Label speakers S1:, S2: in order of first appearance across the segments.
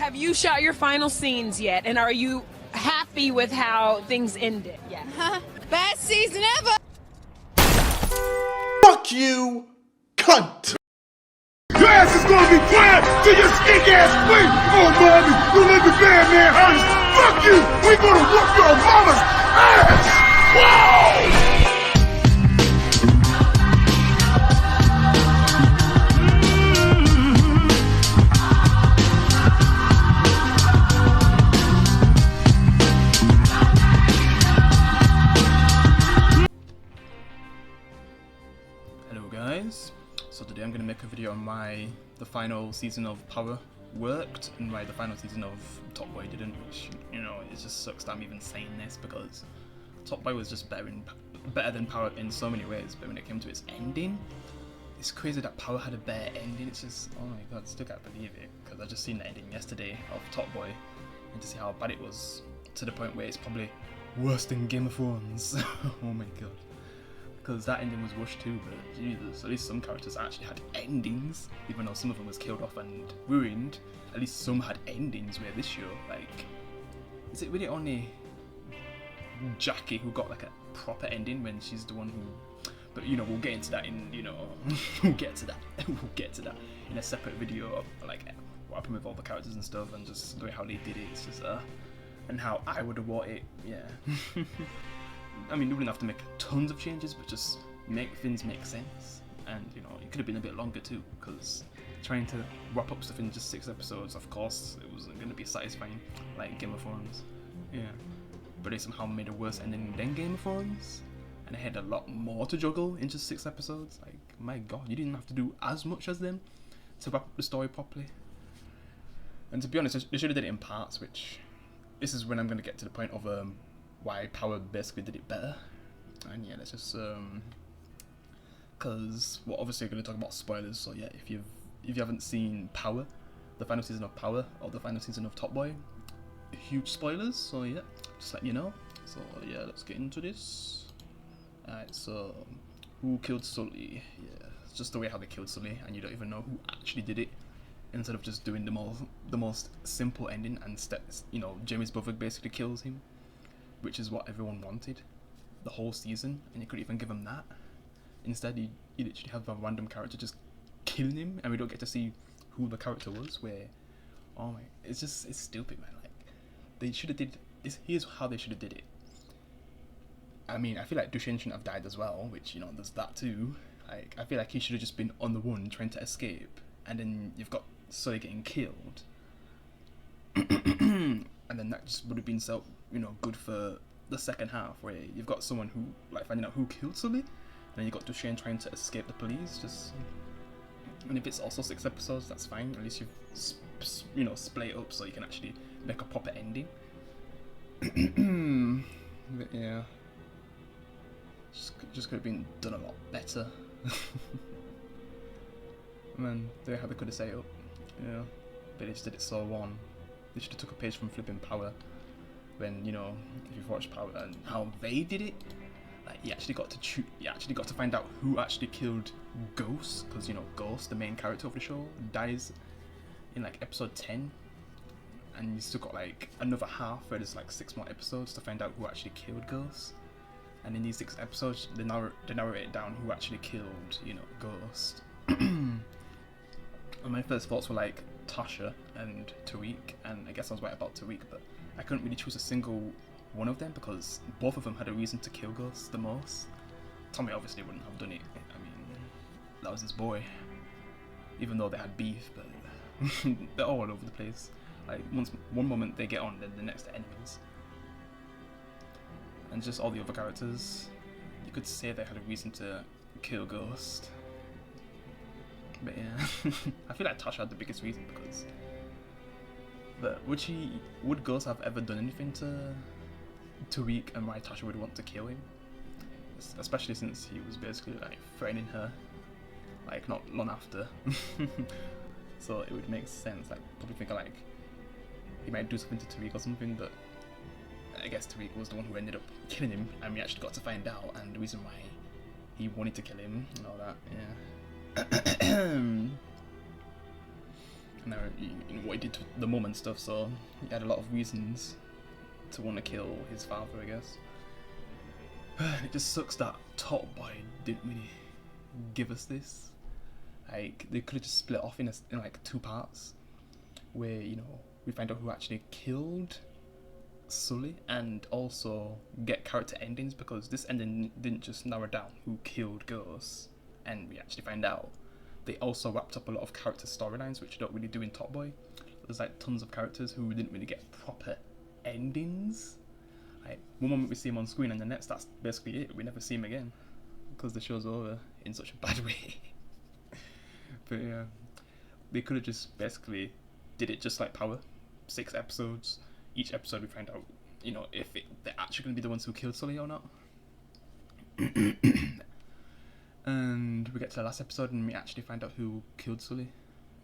S1: have you shot your final scenes yet? And are you happy with how things ended?
S2: Yeah. Best season ever!
S3: Fuck you, cunt!
S4: Your ass is gonna be quiet till your stink ass wait! Oh, mommy, don't let the bad man hurt us! Fuck you! We gonna whoop your mama's ass! Wow!
S5: Hello guys, so today I'm going to make a video on why the final season of Power worked and why the final season of Top Boy didn't, which, you know, it just sucks that I'm even saying this because Top Boy was just better than Power in so many ways, but when it came to its ending, it's crazy that Power had a better ending. It's just, oh my god, I still can't believe it, because I just seen the ending yesterday of Top Boy and to see how bad it was, to the point where it's probably worse than Game of Thrones. Oh my god. Because that ending was rushed too, but Jesus, at least some characters actually had endings, even though some of them was killed off and ruined. At least some had endings, where this show, like, is it really only Jackie who got like a proper ending when she's the one who, but you know, we'll get into that in, you know, we'll get to that in a separate video of like what happened with all the characters and stuff, and just the way how they did it. It's just and how I would have wrought it, yeah. I mean, you wouldn't have to make tons of changes, but just make things make sense. And, you know, it could have been a bit longer too, because trying to wrap up stuff in just 6 episodes, of course, it wasn't going to be satisfying like Game of Thrones. Yeah. But they somehow made a worse ending than Game of Thrones, and it had a lot more to juggle in just 6 episodes. Like, my god, you didn't have to do as much as them to wrap up the story properly. And to be honest, they should have did it in parts, which, this is when I'm going to get to the point of why Power basically did it better. And yeah, let's just because we're obviously going to talk about spoilers, so yeah, if you haven't seen Power, the final season of Power or the final season of Top Boy, huge spoilers, so yeah, just letting you know. So yeah, let's get into this. Alright, so who killed Sully? Yeah, it's just the way how they killed Sully, and you don't even know who actually did it, instead of just doing the most simple ending, and you know, Jamie's brother basically kills him, which is what everyone wanted the whole season, and you couldn't even give him that. Instead, you literally have a random character just killing him, and we don't get to see who the character was. Where, oh my, it's stupid, man. Like, they should have did this. Here's how they should have did it. I mean, I feel like Duchenne shouldn't have died as well, which, you know, there's that too. Like, I feel like he should have just been on the run trying to escape, and then you've got Sully getting killed, and then that just would have been so, you know, good for the second half, where you've got someone who, like, finding out who killed Sully, and then you got Duchenne trying to escape the police. Just, and if it's also 6 episodes, that's fine. At least you've you know, split it up so you can actually make a proper ending. But yeah, just could have been done a lot better. Man, they how they could have set it up, yeah, but they just did it so wrong. They should have took a page from flipping Power. When, you know, if you've watched Power and how they did it, like, you actually got to find out who actually killed Ghost, because, you know, Ghost, the main character of the show, dies in like episode 10, and you still got like another half where there's like 6 more episodes to find out who actually killed Ghost. And in these 6 episodes, they narrate down who actually killed, you know, Ghost. And my first thoughts were like Tasha and Tariq, and I guess I was right about Tariq, but I couldn't really choose a single one of them because both of them had a reason to kill Ghost the most. Tommy obviously wouldn't have done it. I mean, that was his boy. Even though they had beef, but they're all over the place. Like, one moment they get on, then the next they're enemies. And just all the other characters, you could say they had a reason to kill Ghost. But yeah, I feel like Tasha had the biggest reason, because would Ghost have ever done anything to Tariq, and why Tasha would want to kill him? Especially since he was basically like threatening her, like not long after. So it would make sense, like, probably thinking like he might do something to Tariq or something, but I guess Tariq was the one who ended up killing him, and we actually got to find out, and the reason why he wanted to kill him and all that, yeah. Now, you know what he did to the mum and stuff, so he had a lot of reasons to want to kill his father, I guess. And it just sucks that Topboy didn't really give us this. Like, they could have just split off in like 2 parts, where, you know, we find out who actually killed Sully, and also get character endings, because this ending didn't just narrow down who killed Ghost, and we actually find out. They also wrapped up a lot of character storylines, which you don't really do in Top Boy. There's like tons of characters who didn't really get proper endings. Like, one moment we see him on screen, and the next, that's basically it. We never see him again, because the show's over in such a bad way. But yeah, they could have just basically did it just like Power, 6 episodes. Each episode we find out, you know, if they're actually going to be the ones who killed Sully or not. And we get to the last episode and we actually find out who killed Sully.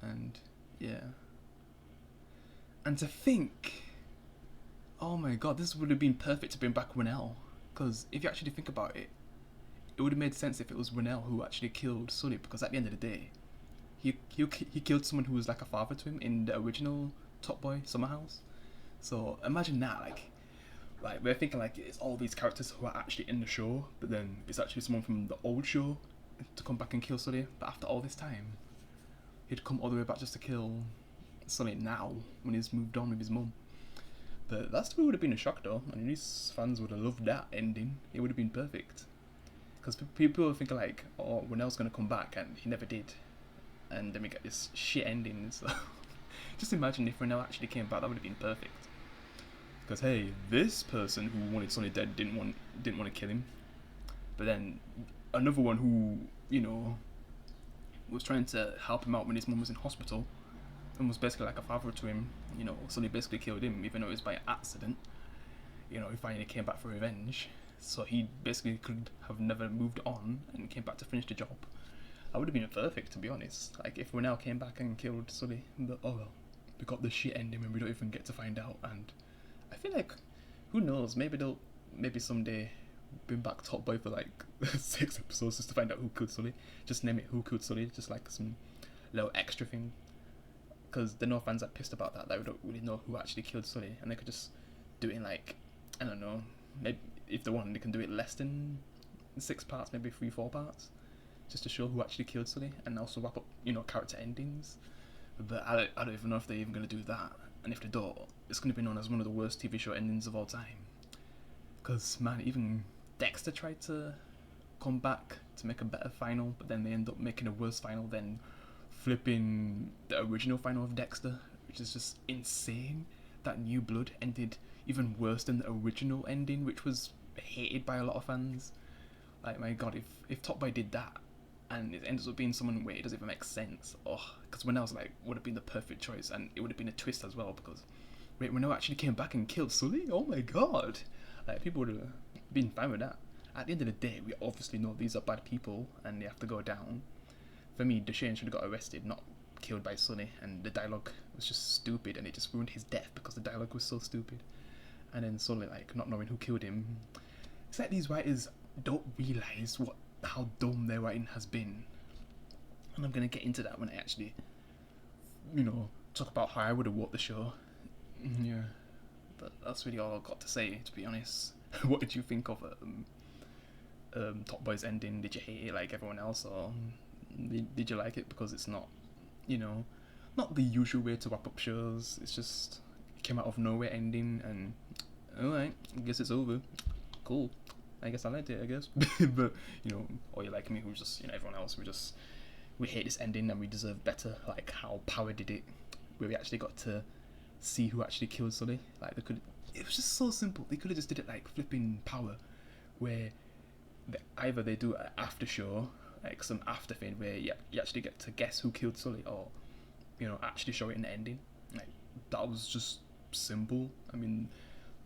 S5: And yeah. And to think, oh my god, this would have been perfect to bring back Ronell. Because if you actually think about it, it would have made sense if it was Ronell who actually killed Sully. Because at the end of the day, he killed someone who was like a father to him in the original Top Boy Summer House. So imagine that, like we're thinking like it's all these characters who are actually in the show, but then it's actually someone from the old show to come back and kill Sully. But after all this time, he'd come all the way back just to kill Sully now, when he's moved on with his mum. But that still would have been a shock though, and these fans would have loved that ending. It would have been perfect. Because people think like, oh, Ronell's gonna come back, and he never did. And then we get this shit ending, so just imagine if Ronell actually came back, that would have been perfect. Because hey, this person who wanted Sully dead didn't want to kill him, but then another one who, you know, was trying to help him out when his mum was in hospital, and was basically like a father to him. You know, Sully basically killed him, even though it was by accident. You know, he finally came back for revenge, so he basically could have never moved on and came back to finish the job. That would have been perfect, to be honest. Like if Ronell came back and killed Sully, but oh well, we got the shit ending and we don't even get to find out. And I feel like, who knows, maybe someday bring back Top Boy for like 6 episodes just to find out who killed Sully. Just name it Who Killed Sully, just like some little extra thing. Because the no fans are pissed about that we don't really know who actually killed Sully, and they could just do it in like, I don't know, maybe if they want they can do it less than 6 parts, maybe 3-4 parts, just to show who actually killed Sully, and also wrap up, you know, character endings. But I don't even know if they're even going to do that, and if they don't, it's going to be known as one of the worst TV show endings of all time. Because man, even Dexter tried to come back to make a better final, but then they end up making a worse final than flipping the original final of Dexter, which is just insane. That New Blood ended even worse than the original ending, which was hated by a lot of fans. Like my god, if Top Boy did that and it ends up being someone where it doesn't even make sense, because when I was like, would have been the perfect choice, and it would have been a twist as well, because wait, Ronell actually came back and killed Sully? Oh my god, like people would have been fine with that. At the end of the day, we obviously know these are bad people and they have to go down. For me, Deshane should have got arrested, not killed by Sully, and the dialogue was just stupid, and it just ruined his death because the dialogue was so stupid. And then Sully, like, not knowing who killed him. It's like these writers don't realise how dumb their writing has been. And I'm going to get into that when I actually, you know, talk about how I would have wrote the show. Yeah. But that's really all I've got to say, to be honest. What did you think of Top Boy's ending? Did you hate it like everyone else, or did you like it because it's not, you know, not the usual way to wrap up shows? It's just, it came out of nowhere ending, and alright, I guess it's over. Cool. I guess I liked it, I guess. But, you know, or you're like me, who's just, you know, everyone else, we hate this ending and we deserve better, like how Power did it, where we actually got to see who actually killed Sully. Like, it was just so simple. They could have just did it like flipping Power, where either they do an after show, like some after thing where you actually get to guess who killed Sully, or, you know, actually show it in the ending. Like, that was just simple. I mean,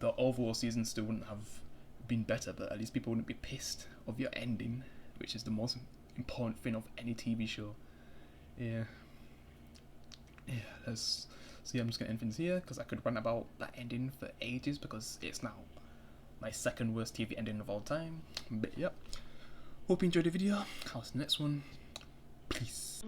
S5: the overall season still wouldn't have been better, but at least people wouldn't be pissed of your ending, which is the most important thing of any TV show. Yeah, so yeah, I'm just gonna end things here, because I could rant about that ending for ages, because it's now my 2nd worst TV ending of all time. But yeah, hope you enjoyed the video. I'll see you next one. Peace.